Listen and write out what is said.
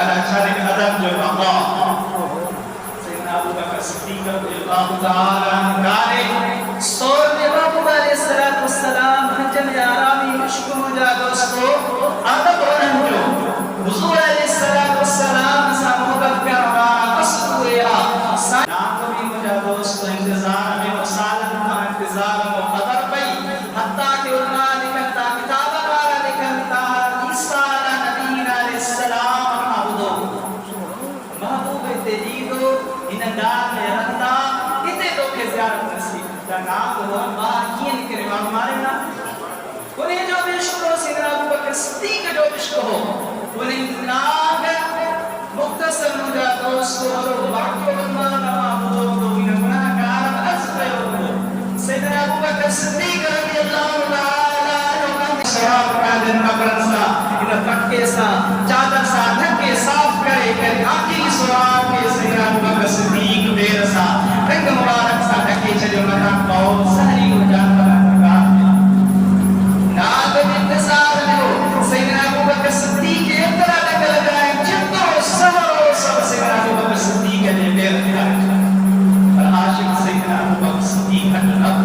تعالیٰ چارک ادب جو بقا سیدنا ابو بکر صدیق رضی اللہ تعالیٰ عنہ سور میں محبوب علیہ السلام حجم آرامی عشق مجا دوستو ادب ورنجو حضور علیہ السلام سا محبت کروا قصد یا نام بھی مجا دوستو انتظار میں وصالت کا انتظار و قدر پئی حتیٰ کہ علماء لکھتا کتاب والا لکھتا عیسیٰ نبینا علیہ السلام عبدو محبوب تجیدو انہدار میں رہتا کتے دو کے زیارت نصیب نام کو اللہ کیے نکرے ہمارے نا انہیں جو عشق ہو سیدنا ابو بکر صدیق جو عشق ہو انہیں نام مختصر مجھا دوستو اور باقی علماء محبوب تو انہیں گناہ کار عرض پہ سیدنا ابو بکر صدیق رضی اللہ تعالیٰ شراب کا دن مقرن سا انہیں پکے سا چادر سا دھکے صاف کرے کہ آنکھی سراب کے سیدنا ابو بکر صدیق بیر سا رنگ مبارک سا دھکے چلے مطا قوم سہری ہو جان بنا نادم انتظار لو سیدنا ابو بکر صدیق کے اترا لگ لگائے جتو سہر سب سیدنا ابو بکر صدیق کے بیر کیا اور عاشق سیدنا ابو بکر صدیق